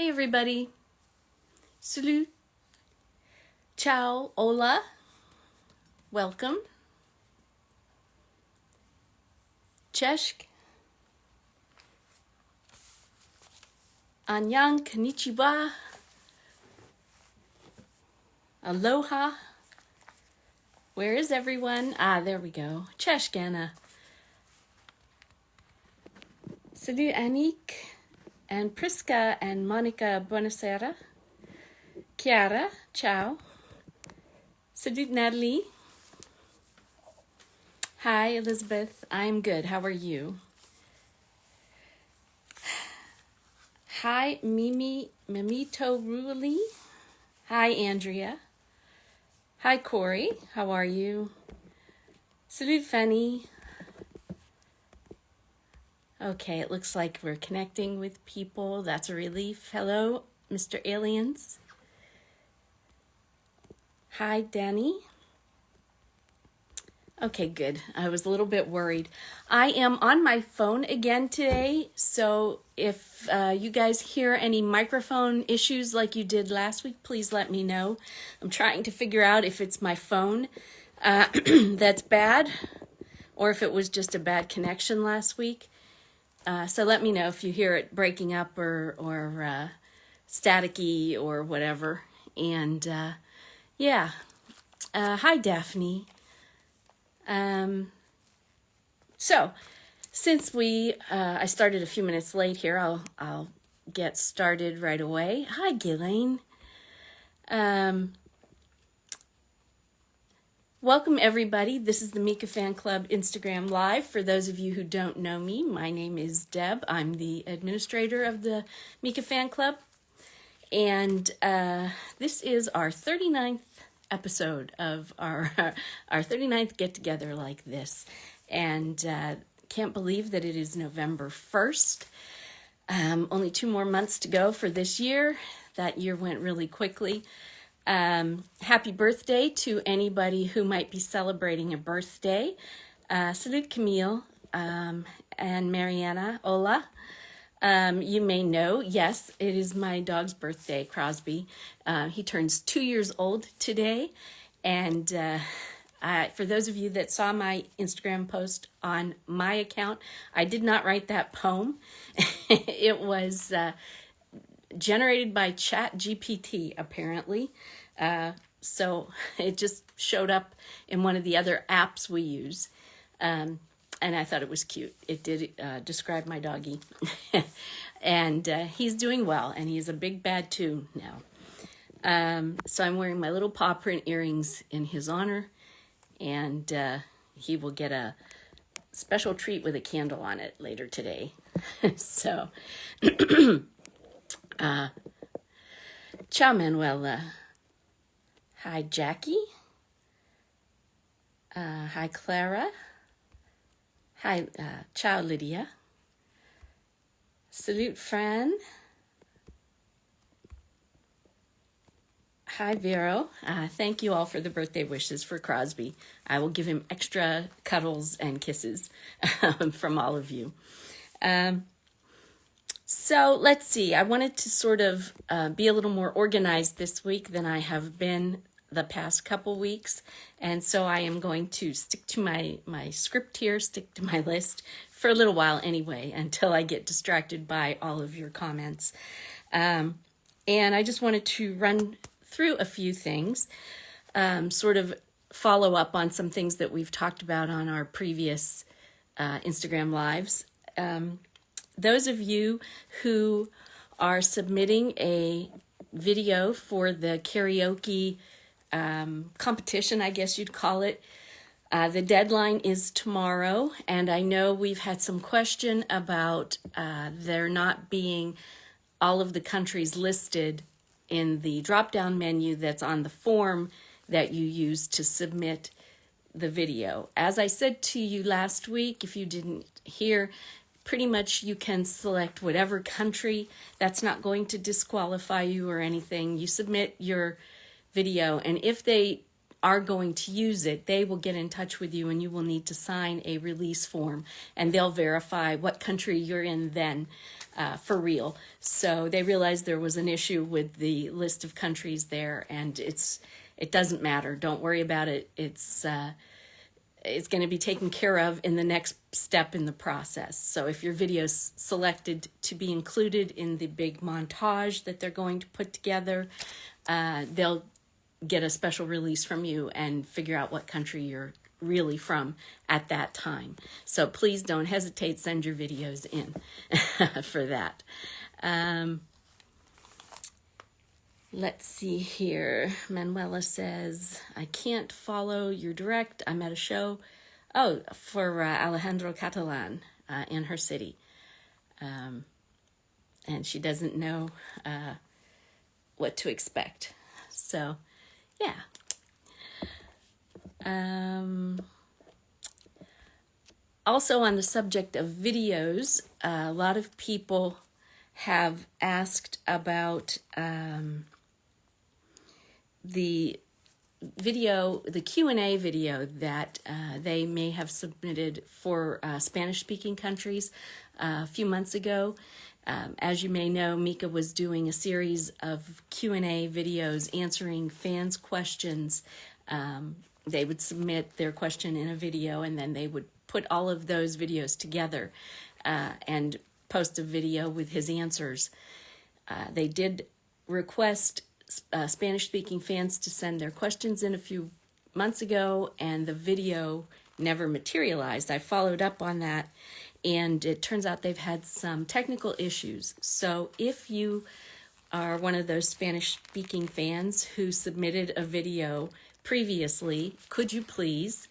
Hey everybody. Salut. Ciao. Hola. Welcome. Cześć. Annyeong. Konnichiwa. Aloha. Where is everyone? There we go. Cześć, Gana. Salut, Anik. And Priska and Monica, buonasera. Chiara, ciao. Salut, Natalie. Hi, Elizabeth. I'm good. How are you? Hi, Mimito Ruli. Hi, Andrea. Hi, Corey. How are you? Salut, Fanny. Okay, it looks like we're connecting with people. That's a relief. Hello, Mr. Aliens. Hi, Danny. Okay, good. I was a little bit worried. I am on my phone again today, so if you guys hear any microphone issues like you did last week, please let me know. I'm trying to figure out if it's my phone that's bad or if it was just a bad connection last week. So let me know if you hear it breaking up or staticky or whatever. And yeah, hi Daphne. So since I started a few minutes late here, I'll get started right away. Hi Ghislaine. Welcome everybody. This is the Mika Fan Club Instagram Live. For those of you who don't know me, my name is Deb. I'm the administrator of the Mika Fan Club. And this is our 39th episode of our 39th get-together like this. And can't believe that it is November 1st. Only 2 more months to go for this year. That year went really quickly. Happy birthday to anybody who might be celebrating a birthday. Salute Camille and Mariana. Hola. You may know, yes, it is my dog's birthday, Crosby. He turns 2 years old today. And for those of you that saw my Instagram post on my account, I did not write that poem. It was generated by ChatGPT, apparently. So it just showed up in one of the other apps we use. And I thought it was cute. It did describe my doggy. And he's doing well, and he's a big bad too now. So I'm wearing my little paw print earrings in his honor, and he will get a special treat with a candle on it later today. So, ciao, Manuela. Hi, Jackie. Hi, Clara. Hi, ciao, Lydia. Salute, Fran. Hi, Vero. Thank you all for the birthday wishes for Crosby. I will give him extra cuddles and kisses from all of you. So let's see. I wanted to sort of be a little more organized this week than I have been the past couple weeks. And so I am going to stick to my script here, stick to my list for a little while anyway, until I get distracted by all of your comments. And I just wanted to run through a few things, sort of follow up on some things that we've talked about on our previous Instagram lives. Those of you who are submitting a video for the karaoke competition, I guess you'd call it, the deadline is tomorrow, and I know we've had some question about there not being all of the countries listed in the drop-down menu that's on the form that you use to submit the video. As I said to you last week, if you didn't hear, pretty much you can select whatever country. That's not going to disqualify you or anything. You submit your video, and if they are going to use it, they will get in touch with you, and you will need to sign a release form, and they'll verify what country you're in then. for real. So they realized there was an issue with the list of countries there, and it doesn't matter. Don't worry about it. It's going to be taken care of in the next step in the process. So if your video is selected to be included in the big montage that they're going to put together, they'll get a special release from you and figure out what country you're really from at that time. So please don't hesitate, send your videos in for that. Let's see here. Manuela says, I can't follow your direct. I'm at a show. Oh, for Alejandro Catalan in her city. And she doesn't know what to expect. So, yeah. Also on the subject of videos, a lot of people have asked about the video, the Q&A video that they may have submitted for Spanish-speaking countries a few months ago. As you may know, Mika was doing a series of Q&A videos answering fans' questions. They would submit their question in a video, and then they would put all of those videos together and post a video with his answers. They did request Spanish-speaking fans to send their questions in a few months ago, and the video never materialized. I followed up on that, and it turns out they've had some technical issues. So if you are one of those Spanish-speaking fans who submitted a video previously, could you please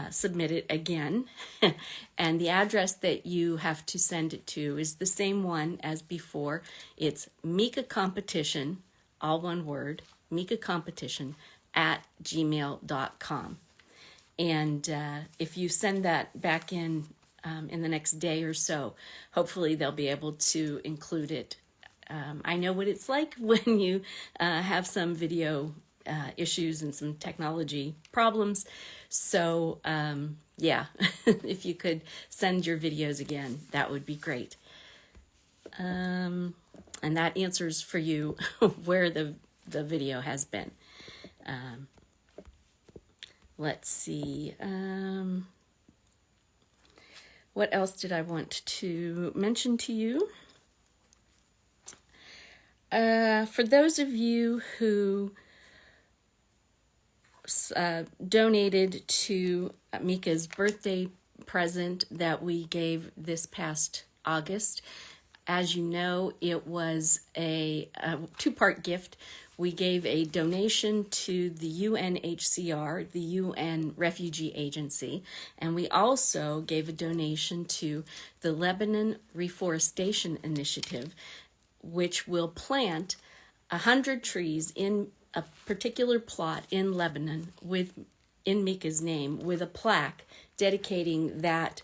submit it again? And the address that you have to send it to is the same one as before. It's Mika Competition, all one word, Mika Competition @gmail.com. And if you send that back in the next day or so, hopefully they'll be able to include it. I know what it's like when you have some video issues and some technology problems. So, yeah, if you could send your videos again, that would be great. And that answers for you where the video has been. Let's see. What else did I want to mention to you? For those of you who donated to Mika's birthday present that we gave this past August, as you know, it was a two-part gift. We gave a donation to the UNHCR, the UN Refugee Agency, and we also gave a donation to the Lebanon Reforestation Initiative, which will plant 100 trees in a particular plot in Lebanon in Mika's name, with a plaque dedicating that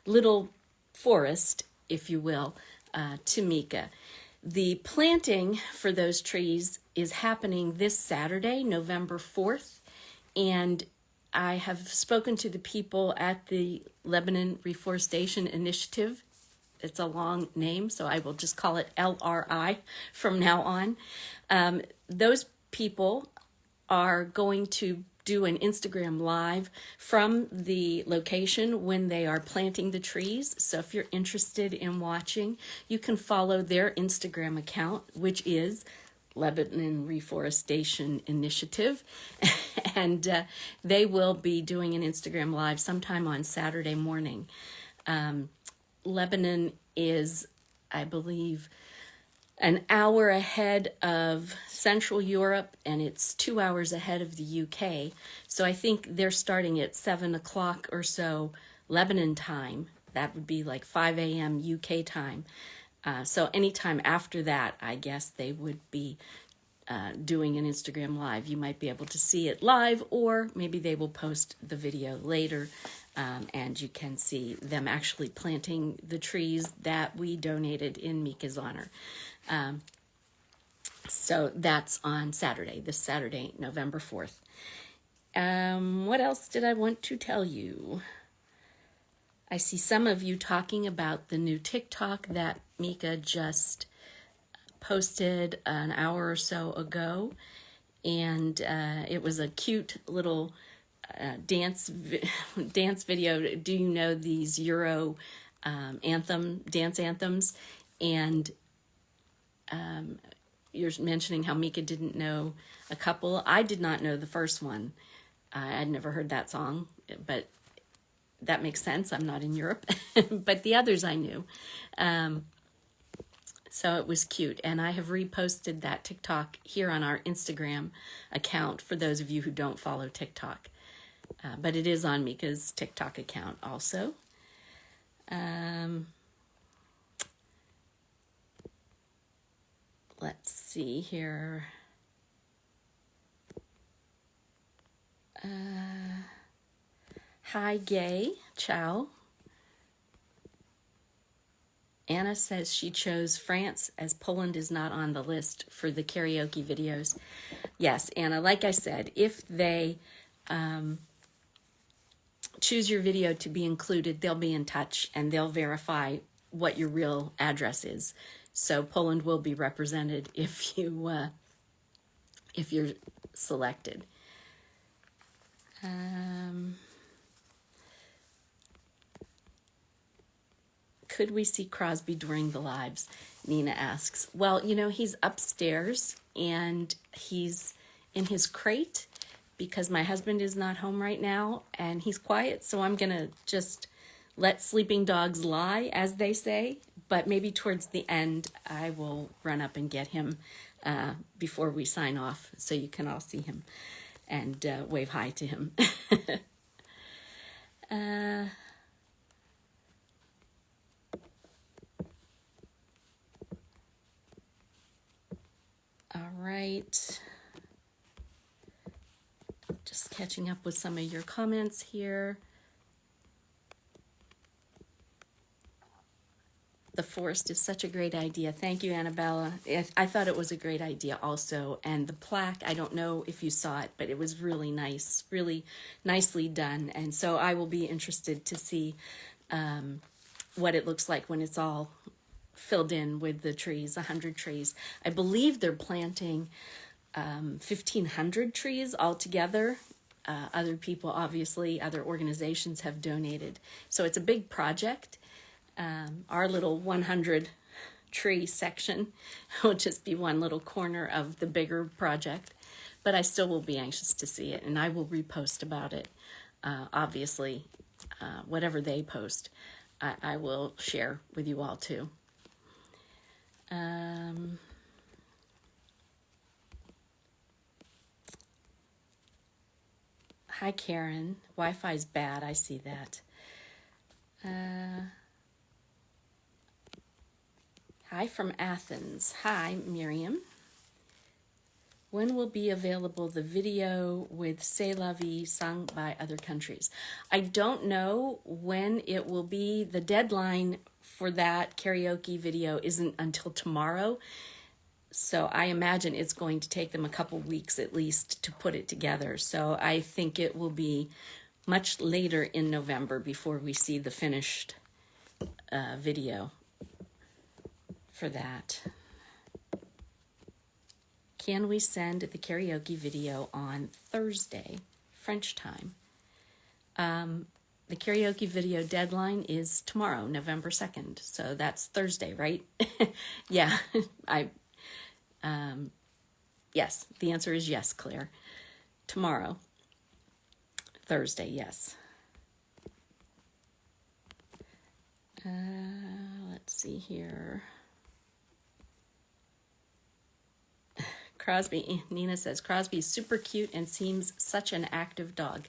little forest, if you will, to Mika. The planting for those trees is happening this Saturday, November 4th, and I have spoken to the people at the Lebanon Reforestation Initiative. It's a long name, so I will just call it LRI from now on. Those people are going to do an Instagram live from the location when they are planting the trees. So if you're interested in watching, you can follow their Instagram account, which is Lebanon Reforestation Initiative. And they will be doing an Instagram live sometime on Saturday morning. Lebanon is, I believe, an hour ahead of Central Europe, and it's 2 hours ahead of the UK. So I think they're starting at 7 o'clock or so Lebanon time. That would be like 5 a.m. UK time. So anytime after that, I guess they would be doing an Instagram live. You might be able to see it live, or maybe they will post the video later, and you can see them actually planting the trees that we donated in Mika's honor. So that's on Saturday, this Saturday, November 4th. What else did I want to tell you? I see some of you talking about the new TikTok that Mika just posted an hour or so ago. And it was a cute little dance video. Do you know these Euro dance anthems? And you're mentioning how Mika didn't know a couple. I did not know the first one. I'd never heard that song, but that makes sense. I'm not in Europe, but the others I knew. So it was cute. And I have reposted that TikTok here on our Instagram account for those of you who don't follow TikTok. But it is on Mika's TikTok account also. Let's see here. Hi, gay. Ciao. Anna says she chose France as Poland is not on the list for the karaoke videos. Yes, Anna, like I said, if they choose your video to be included, they'll be in touch and they'll verify what your real address is. So Poland will be represented if you're selected. Could we see Crosby during the lives? Nina asks. Well, you know, he's upstairs and he's in his crate because my husband is not home right now and he's quiet. So I'm going to just let sleeping dogs lie, as they say. But maybe towards the end, I will run up and get him before we sign off so you can all see him and wave hi to him. All right. Just catching up with some of your comments here. The forest is such a great idea. Thank you, Annabella. I thought it was a great idea also. And the plaque, I don't know if you saw it, but it was really nice, really nicely done. And so I will be interested to see what it looks like when it's all filled in with the trees, 100 trees. I believe they're planting 1,500 trees altogether. Other people, obviously, other organizations have donated. So it's a big project. Our little 100 tree section will just be one little corner of the bigger project, but I still will be anxious to see it, and I will repost about it. Obviously, whatever they post, I will share with you all too. Hi, Karen. Wi-Fi's bad. I see that. Hi from Athens. Hi, Miriam. When will be available the video with C'est La Vie sung by other countries? I don't know when it will be. The deadline for that karaoke video isn't until tomorrow. So I imagine it's going to take them a couple weeks at least to put it together. So I think it will be much later in November before we see the finished video for that. Can we send the karaoke video on Thursday, French time? The karaoke video deadline is tomorrow, November 2nd. So that's Thursday, right? Yeah, yes, the answer is yes, Claire. Tomorrow, Thursday, yes. Let's see here. Crosby, Nina says, Crosby is super cute and seems such an active dog.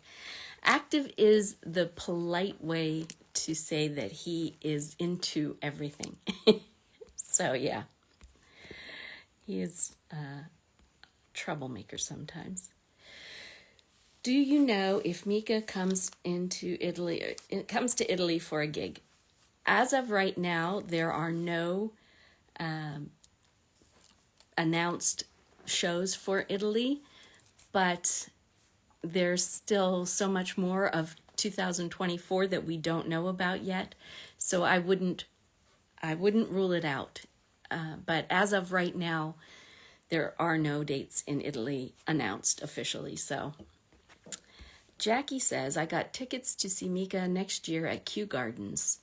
Active is the polite way to say that he is into everything. So, yeah. He is a troublemaker sometimes. Do you know if Mika comes to Italy for a gig? As of right now, there are no announced shows for Italy, but there's still so much more of 2024 that we don't know about yet. So I wouldn't rule it out. But as of right now, there are no dates in Italy announced officially. So Jackie says, I got tickets to see Mika next year at Kew Gardens.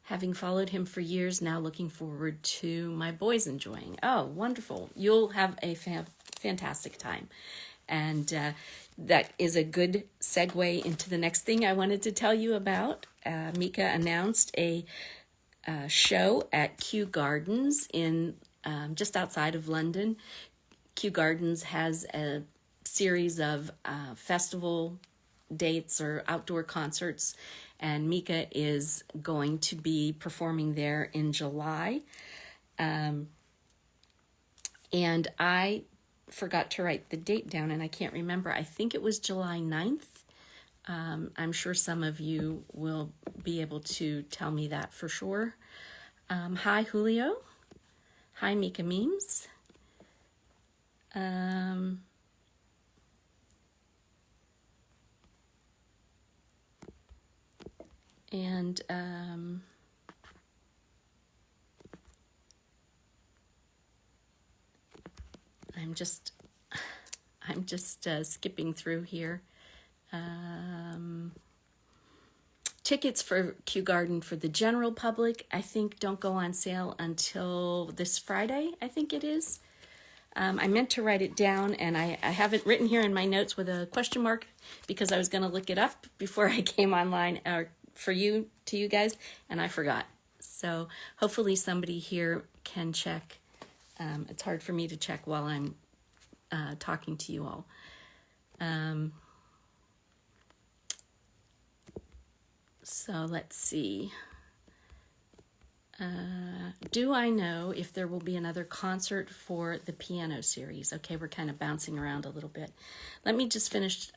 Having followed him for years, now looking forward to my boys enjoying. Oh, wonderful. You'll have a fantastic time. And that is a good segue into the next thing I wanted to tell you about. Mika announced a show at Kew Gardens in just outside of London. Kew Gardens has a series of festival dates or outdoor concerts, and Mika is going to be performing there in July. And I forgot to write the date down, and I can't remember. I think it was July 9th. I'm sure some of you will be able to tell me that for sure. Hi, Julio. Hi, Mika Memes. I'm just skipping through here. Tickets for Kew Garden for the general public, I think, don't go on sale until this Friday, I think it is. I meant to write it down, and I have it written here in my notes with a question mark because I was going to look it up before I came online to you guys, and I forgot. So hopefully somebody here can check. It's hard for me to check while I'm talking to you all. So let's see. Do I know if there will be another concert for the piano series? Okay, we're kind of bouncing around a little bit. Let me just finish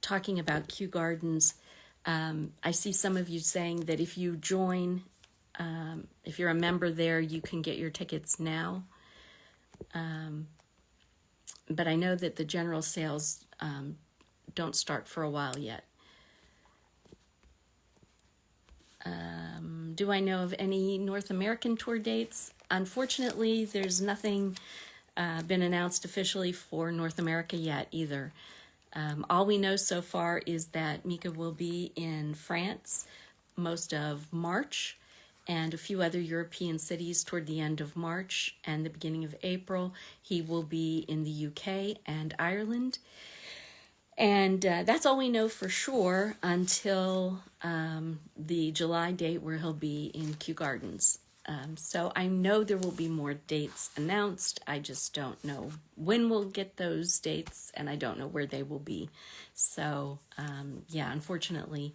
talking about Kew Gardens. I see some of you saying that if you join, if you're a member there, you can get your tickets now. But I know that the general sales don't start for a while yet. Do I know of any North American tour dates? Unfortunately, there's nothing been announced officially for North America yet either. All we know so far is that Mika will be in France most of March and a few other European cities toward the end of March and the beginning of April. He will be in the UK and Ireland. And that's all we know for sure until the July date where he'll be in Kew Gardens. So I know there will be more dates announced. I just don't know when we'll get those dates, and I don't know where they will be. So, yeah, unfortunately,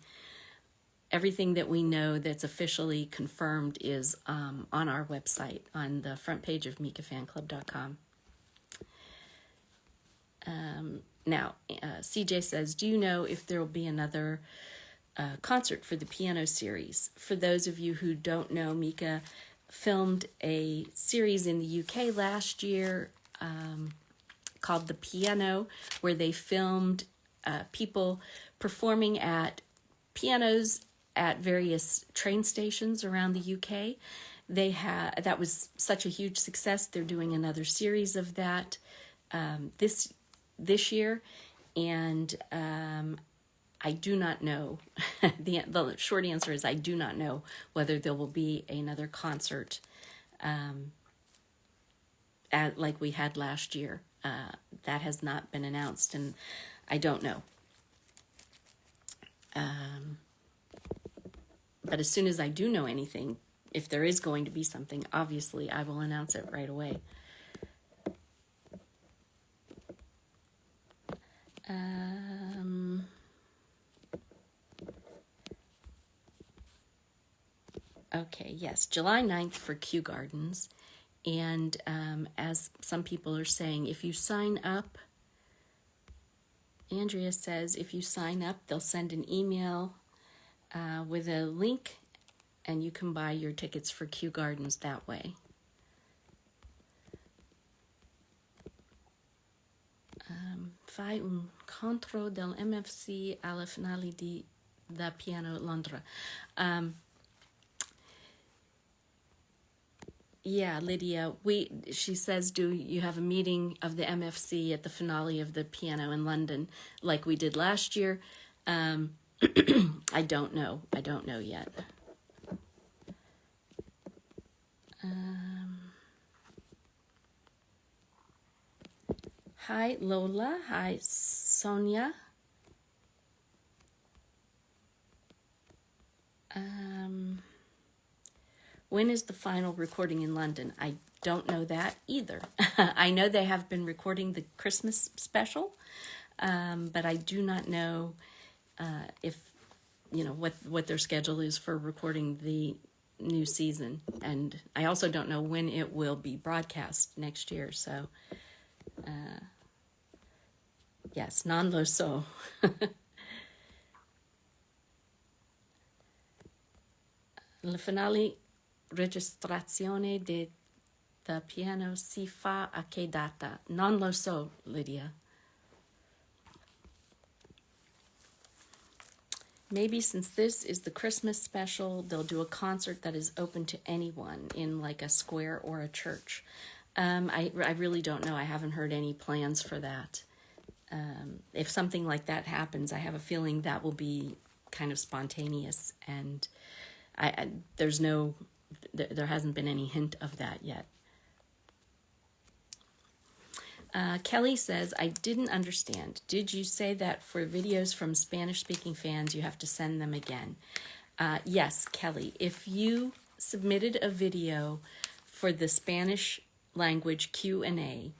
everything that we know that's officially confirmed is on our website, on the front page of MikaFanClub.com. Now, CJ says, do you know if there will be another concert for the piano series? For those of you who don't know, Mika filmed a series in the UK last year called The Piano, where they filmed people performing at pianos at various train stations around the UK. That was such a huge success. They're doing another series of that this year, and I do not know. The short answer is I do not know whether there will be another concert like we had last year. That has not been announced, and I don't know. But as soon as I do know anything, if there is going to be something, obviously I will announce it right away. Okay, yes, July 9th for Kew Gardens. And as some people are saying, if you sign up, Andrea says, if you sign up, they'll send an email with a link, and you can buy your tickets for Kew Gardens that way. fai un contro del MFC alla finale da piano Londra. Yeah, Lydia, she says, do you have a meeting of the MFC at the finale of the piano in London like we did last year? I don't know. I don't know yet. Hi, Lola. Hi, Sonia. When is the final recording in London? I don't know that either. I know they have been recording the Christmas special, but I do not know if, what their schedule is for recording the new season. And I also don't know when it will be broadcast next year. So, yes, non lo so. La finale registrazione del piano si fa a che data? Non lo so, Lydia. Maybe since this is the Christmas special, they'll do a concert that is open to anyone in like a square or a church. I really don't know. I haven't heard any plans for that. If something like that happens, I have a feeling that will be kind of spontaneous, and there hasn't been any hint of that yet. Kelly says, I didn't understand. Did you say that for videos from Spanish-speaking fans, you have to send them again? Yes, Kelly. If you submitted a video for the Spanish language Q&A,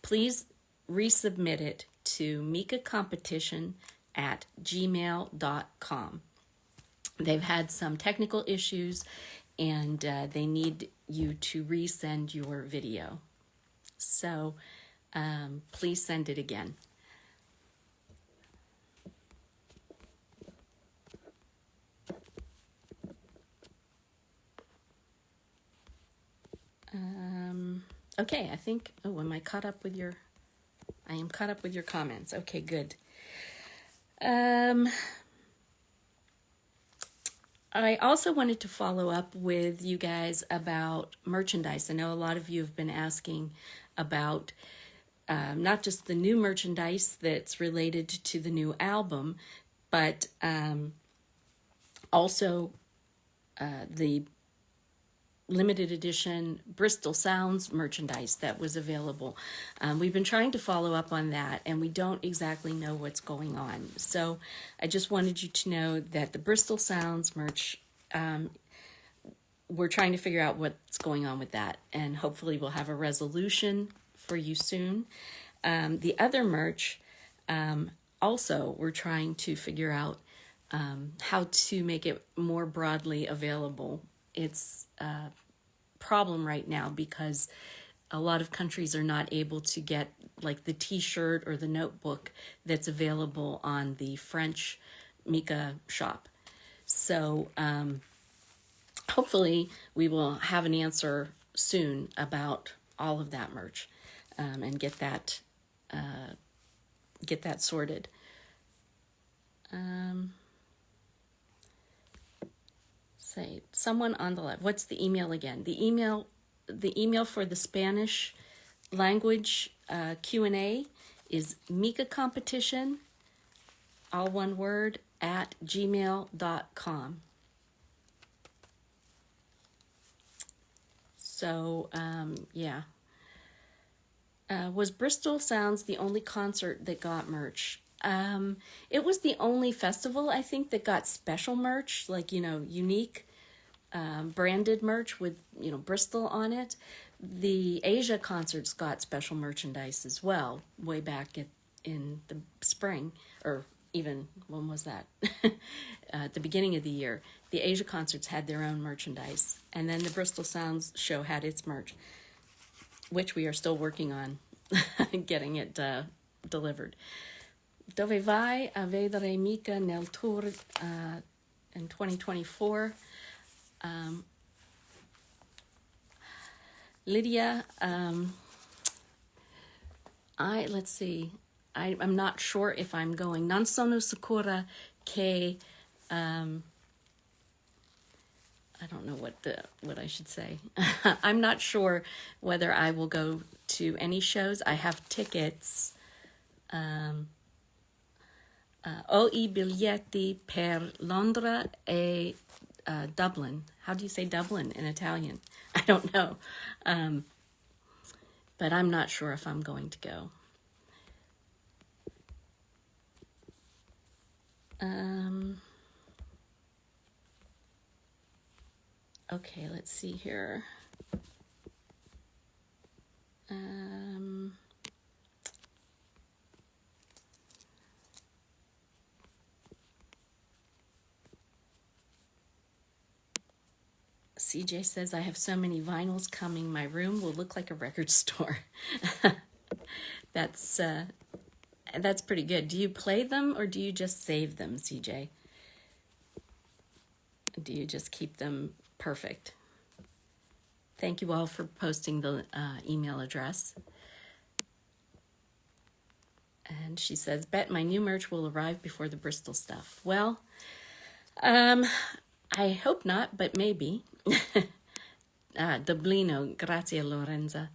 please resubmit it to mikacompetition@gmail.com. They've had some technical issues, and they need you to resend your video. So please send it again. Okay, I think, am I caught up with your, I am caught up with your comments. Okay, good. I also wanted to follow up with you guys about merchandise. I know a lot of you have been asking about not just the new merchandise that's related to the new album, but also the limited edition Bristol Sounds merchandise that was available. We've been trying to follow up on that, and we don't exactly know what's going on. So I just wanted you to know that the Bristol Sounds merch, we're trying to figure out what's going on with that, and hopefully we'll have a resolution for you soon. The other merch, also we're trying to figure out how to make it more broadly available. It's a problem right now because a lot of countries are not able to get like the t-shirt or the notebook that's available on the French Mika shop. So hopefully we will have an answer soon about all of that merch and get that sorted. Say someone on the left. What's the email again? The email for the Spanish language Q&A is Mika Competition, all one word, @gmail.com. So yeah. Was Bristol Sounds the only concert that got merch? It was the only festival, I think, that got special merch, like, unique branded merch with, Bristol on it. The Asia concerts got special merchandise as well, way back in the spring, or even, when was that? At the beginning of the year. The Asia concerts had their own merchandise, and then the Bristol Sounds show had its merch, which we are still working on getting it delivered. Dove vai a vedere Mika nel tour in 2024? Lydia, let's see. I'm not sure if I'm going. Non sono sicura che, I don't know what I should say. I'm not sure whether I will go to any shows. I have tickets. Ho I biglietti per Londra e Dublin. How do you say Dublin in Italian? I don't know. But I'm not sure if I'm going to go. Okay, let's see here. CJ says, I have so many vinyls coming. My room will look like a record store. That's pretty good. Do you play them or do you just save them, CJ? Do you just keep them perfect? Thank you all for posting the email address. And she says, bet my new merch will arrive before the Bristol stuff. Well, I hope not, but maybe. Dublino, grazie Lorenza.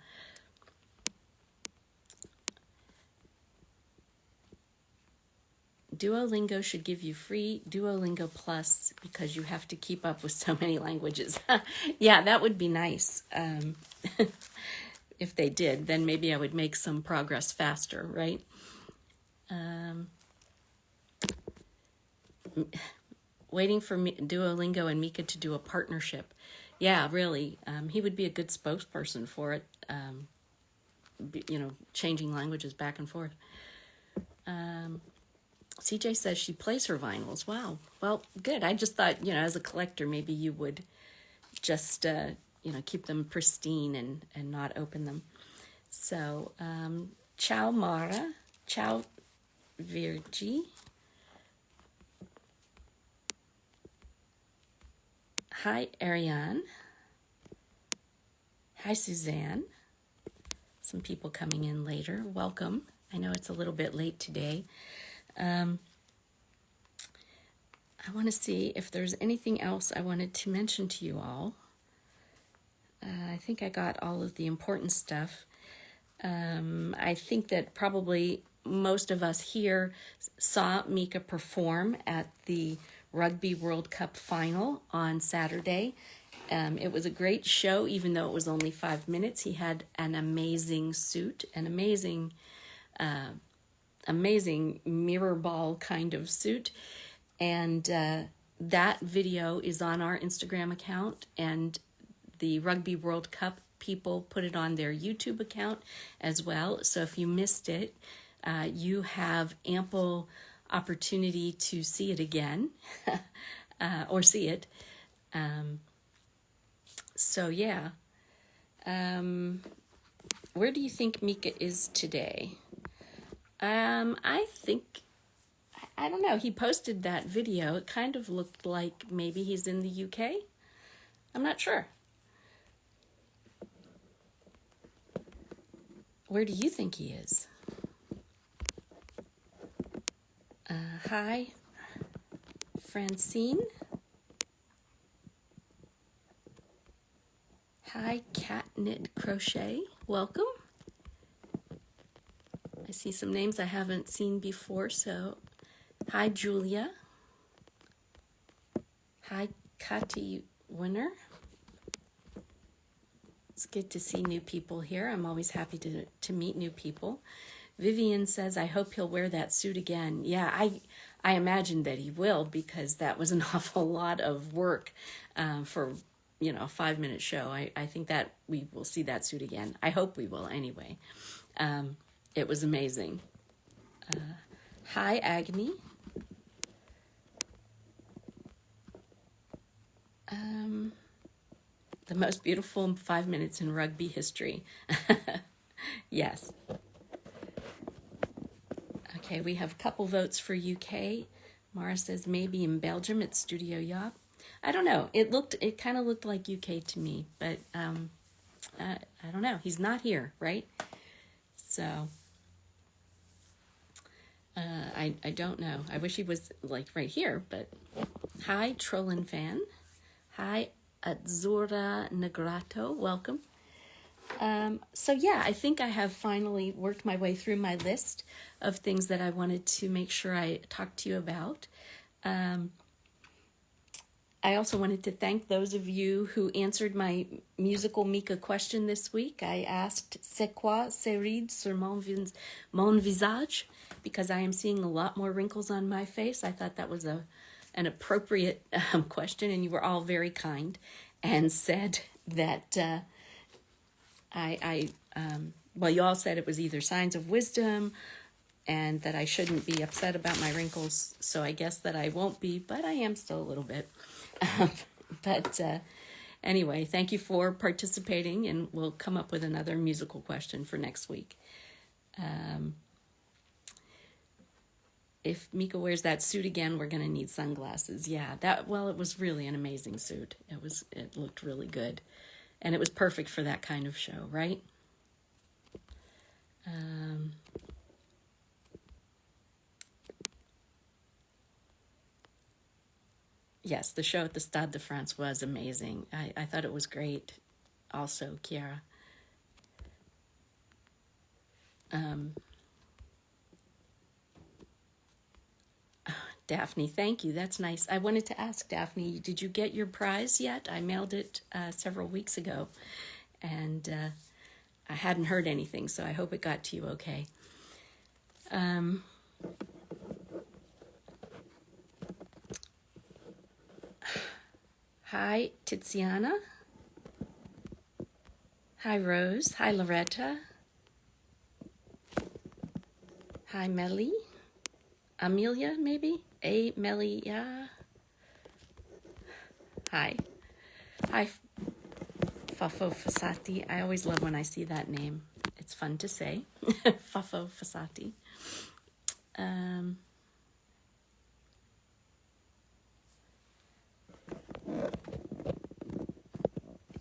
Duolingo should give you free Duolingo Plus because you have to keep up with so many languages. Yeah, that would be nice. If they did, then maybe I would make some progress faster, right? Waiting for Duolingo and Mika to do a partnership. Yeah, really. He would be a good spokesperson for it. Changing languages back and forth. CJ says she plays her vinyls. Wow. Well, good. I just thought, as a collector, maybe you would just, keep them pristine and not open them. So, ciao Mara. Ciao Virgi. Hi Ariane. Hi Suzanne. Some people coming in later. Welcome. I know it's a little bit late today. I want to see if there's anything else I wanted to mention to you all. I think I got all of the important stuff. I think that probably most of us here saw Mika perform at the Rugby World Cup final on Saturday. It was a great show, even though it was only 5 minutes. He had an amazing suit, an amazing mirror ball kind of suit. And that video is on our Instagram account, and the Rugby World Cup people put it on their YouTube account as well. So if you missed it, you have ample opportunity to see it again or see it. So yeah. Where do you think Mika is today? I think, I don't know. He posted that video. It kind of looked like maybe he's in the UK. I'm not sure. Where do you think he is? Hi, Francine. Hi, Cat Knit Crochet. Welcome. I see some names I haven't seen before, so hi, Julia. Hi, Kati Winner. It's good to see new people here. I'm always happy to meet new people. Vivian says, I hope he'll wear that suit again. Yeah, I imagine that he will, because that was an awful lot of work for, a 5-minute show. I think that we will see that suit again. I hope we will anyway. It was amazing. Hi, Agni. The most beautiful 5 minutes in rugby history. Yes. Okay, we have a couple votes for UK. Mara says maybe in Belgium at Studio Yacht. I don't know. It kind of looked like UK to me, but I don't know. He's not here, right? So I don't know. I wish he was like right here, but hi, Trollin fan. Hi, Azzurra Negrato. Welcome. So yeah, I think I have finally worked my way through my list of things that I wanted to make sure I talked to you about. I also wanted to thank those of you who answered my musical Mika question this week. I asked, c'est quoi ces rides sur mon visage? Because I am seeing a lot more wrinkles on my face. I thought that was an appropriate question, and you were all very kind and said that well, you all said it was either signs of wisdom and that I shouldn't be upset about my wrinkles. So I guess that I won't be, but I am still a little bit. But anyway, thank you for participating, and we'll come up with another musical question for next week. If Mika wears that suit again, we're going to need sunglasses. Yeah, it was really an amazing suit. It looked really good, and it was perfect for that kind of show, right? Yes, the show at the Stade de France was amazing. I thought it was great also, Kiara. Daphne, thank you. That's nice. I wanted to ask Daphne, did you get your prize yet? I mailed it several weeks ago, and I hadn't heard anything, so I hope it got to you okay. Hi, Tiziana. Hi, Rose. Hi, Loretta. Hi, Melly. Amelia, maybe? Amelia. Hi. Hi, Fafo Fasati. I always love when I see that name. It's fun to say. Fafo Fasati.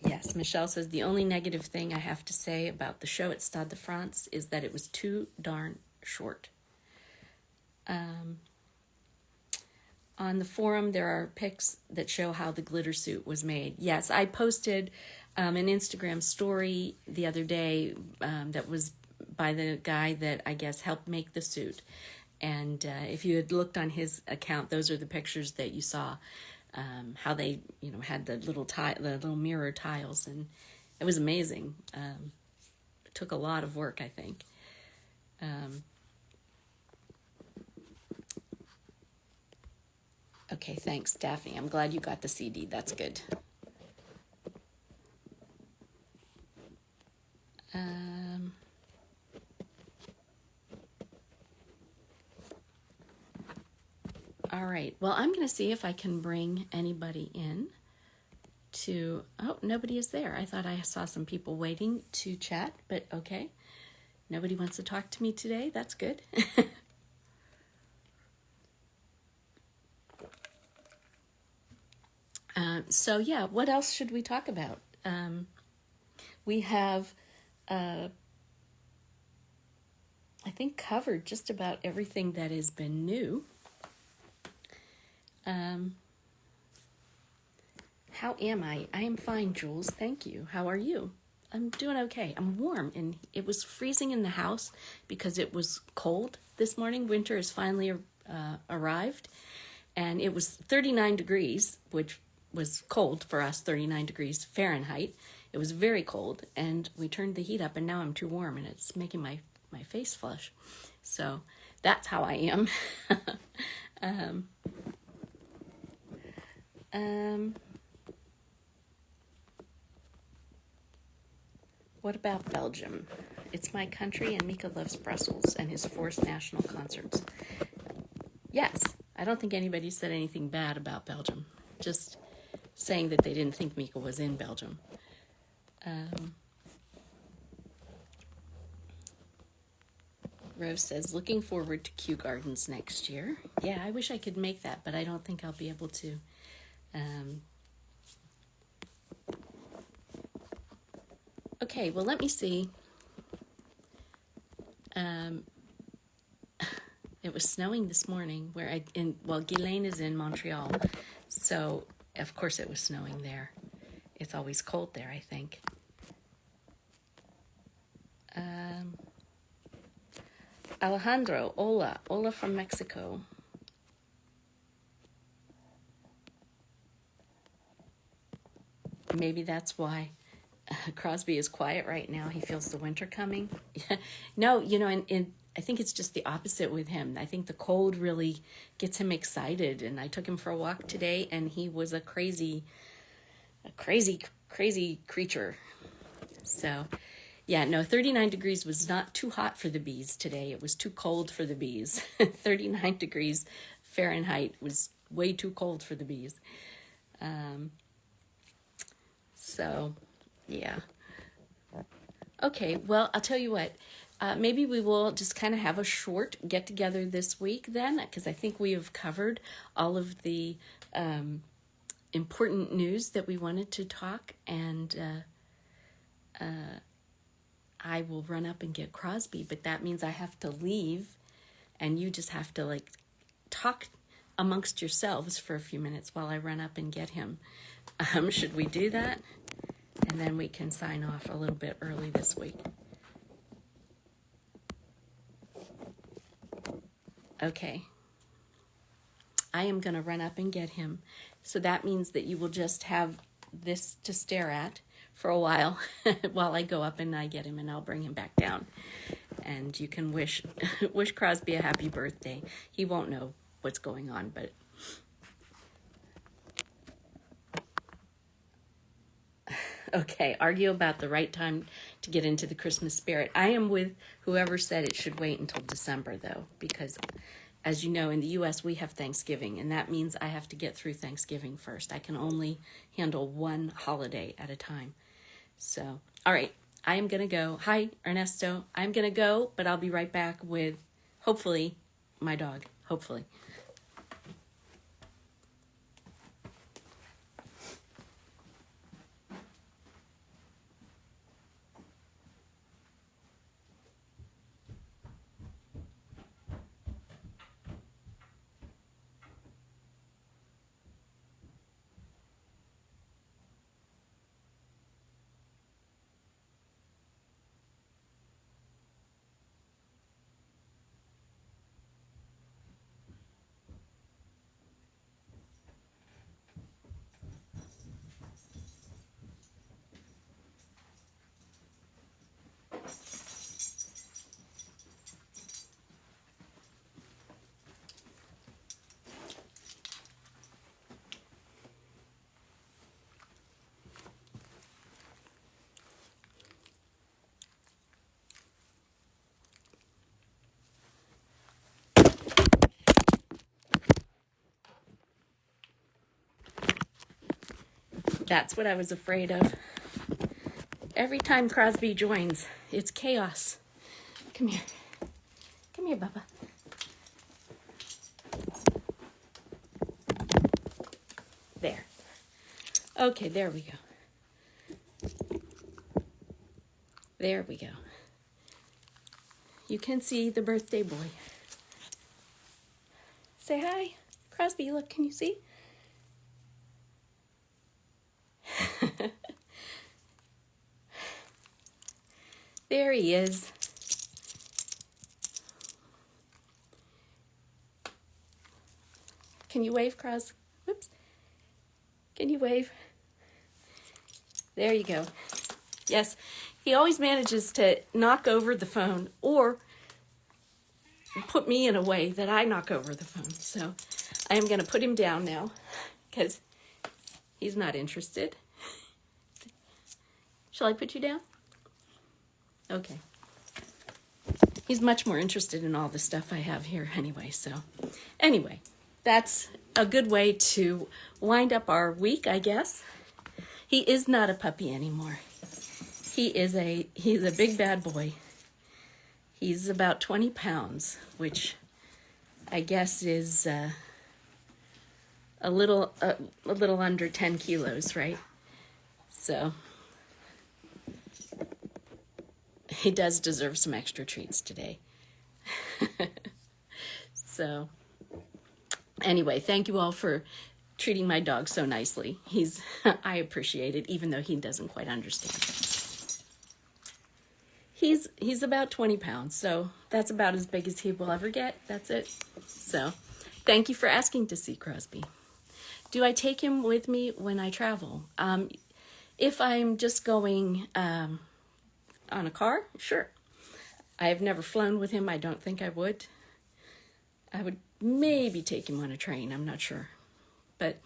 Yes, Michelle says the only negative thing I have to say about the show at Stade de France is that it was too darn short. On the forum, there are pics that show how the glitter suit was made. Yes, I posted an Instagram story the other day that was by the guy that I guess helped make the suit. And if you had looked on his account, those are the pictures that you saw. How they, had the little mirror tiles, and it was amazing. It took a lot of work, I think. Okay, thanks, Daphne. I'm glad you got the CD. That's good. All right. Well, I'm going to see if I can bring anybody in to... Oh, nobody is there. I thought I saw some people waiting to chat, but okay. Nobody wants to talk to me today. That's good. So yeah, what else should we talk about? We have, I think, covered just about everything that has been new. How am I? I am fine, Jules. Thank you. How are you? I'm doing okay. I'm warm, and it was freezing in the house because it was cold this morning. Winter has finally arrived, and it was 39 degrees, which was cold for us, 39 degrees Fahrenheit. It was very cold, and we turned the heat up, and now I'm too warm, and it's making my face flush. So that's how I am. What about Belgium? It's my country, and Mika loves Brussels and his forced national concerts. Yes, I don't think anybody said anything bad about Belgium. Just saying that they didn't think Mika was in Belgium. Rose says, looking forward to Kew Gardens next year. Yeah, I wish I could make that, but I don't think I'll be able to. Okay, well, let me see. It was snowing this morning Ghislaine is in Montreal, so of course it was snowing there. It's always cold there, I think. Alejandro, Hola from Mexico. Maybe that's why Crosby is quiet right now. He feels the winter coming. No, I think it's just the opposite with him. I think the cold really gets him excited. And I took him for a walk today, and he was a crazy creature. So, yeah, no, 39 degrees was not too hot for the bees today. It was too cold for the bees. 39 degrees Fahrenheit was way too cold for the bees. So, yeah. Okay, well, I'll tell you what. Maybe we will just kind of have a short get-together this week then, because I think we have covered all of the important news that we wanted to talk, and I will run up and get Crosby, but that means I have to leave, and you just have to, talk amongst yourselves for a few minutes while I run up and get him. Should we do that? And then we can sign off a little bit early this week. Okay. I am going to run up and get him. So that means that you will just have this to stare at for a while while I go up and I get him, and I'll bring him back down. And you can wish Crosby a happy birthday. He won't know what's going on, but okay, argue about the right time to get into the Christmas spirit. I am with whoever said it should wait until December, though, because as you know, in the U.S., we have Thanksgiving, and that means I have to get through Thanksgiving first. I can only handle one holiday at a time. So, all right, I am going to go. Hi, Ernesto. I'm going to go, but I'll be right back with, hopefully, my dog. Hopefully. That's what I was afraid of. Every time Crosby joins, it's chaos. Come here. Come here, Bubba. There. Okay, there we go. There we go. You can see the birthday boy. Say hi. Crosby, look, can you see? There he is. Can you wave, Cros? Whoops. Can you wave? There you go. Yes, he always manages to knock over the phone or put me in a way that I knock over the phone. So I am going to put him down now because he's not interested. Shall I put you down? Okay. He's much more interested in all the stuff I have here anyway. So anyway, that's a good way to wind up our week, I guess. He is not a puppy anymore. He's a big bad boy. He's about 20 pounds, which I guess is a little under 10 kilos, right? So he does deserve some extra treats today. So anyway, thank you all for treating my dog so nicely. I appreciate it, even though he doesn't quite understand. He's about 20 pounds, so that's about as big as he will ever get. That's it. So thank you for asking to see Crosby. Do I take him with me when I travel? If I'm just going on a car, sure. I have never flown with him. I don't think I would. I would maybe take him on a train. I'm not sure. But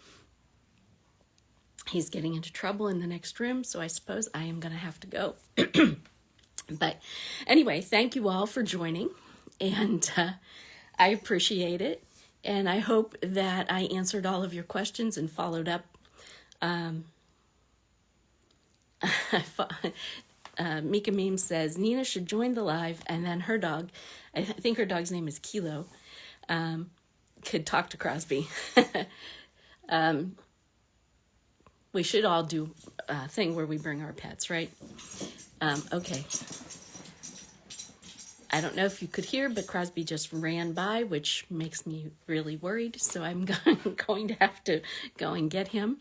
he's getting into trouble in the next room, so I suppose I am going to have to go. But anyway, thank you all for joining, and I appreciate it. And I hope that I answered all of your questions and followed up. Mika Meme says, Nina should join the live, and then her dog, I think her dog's name is Kilo, could talk to Crosby. We should all do a thing where we bring our pets, right? Okay. I don't know if you could hear, but Crosby just ran by, which makes me really worried. So I'm going to have to go and get him.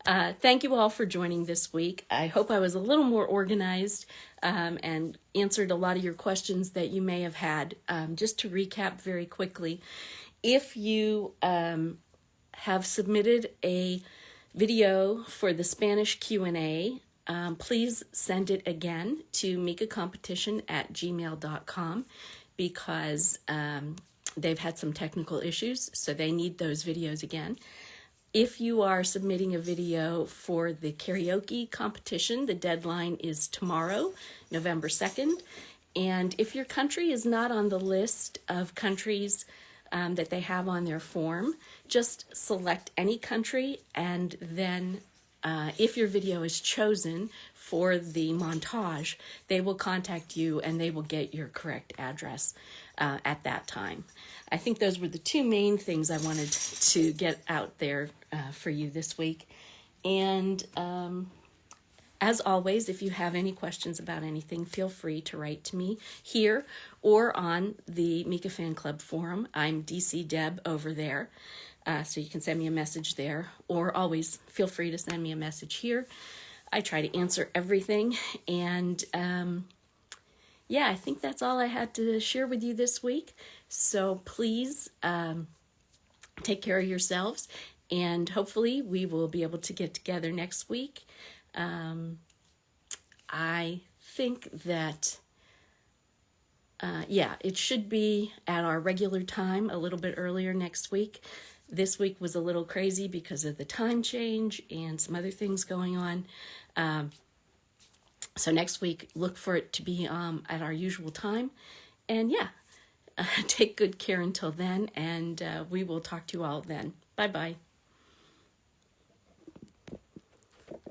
Thank you all for joining this week. I hope I was a little more organized and answered a lot of your questions that you may have had. Just to recap very quickly, if you have submitted a video for the Spanish Q+A, please send it again to mikacompetition@gmail.com because they've had some technical issues, so they need those videos again. If you are submitting a video for the karaoke competition, the deadline is tomorrow, November 2nd. And if your country is not on the list of countries that they have on their form, just select any country, and then if your video is chosen for the montage, they will contact you and they will get your correct address at that time. I think those were the two main things I wanted to get out there for you this week. And as always, if you have any questions about anything, feel free to write to me here or on the Mika Fan Club forum. I'm DC Deb over there, so you can send me a message there, or always feel free to send me a message here. I try to answer everything, and yeah, I think that's all I had to share with you this week. So please take care of yourselves, and hopefully we will be able to get together next week. I think that, yeah, it should be at our regular time a little bit earlier next week. This week was a little crazy because of the time change and some other things going on. So next week, look for it to be at our usual time. And yeah, take good care until then, and we will talk to you all then. Bye-bye.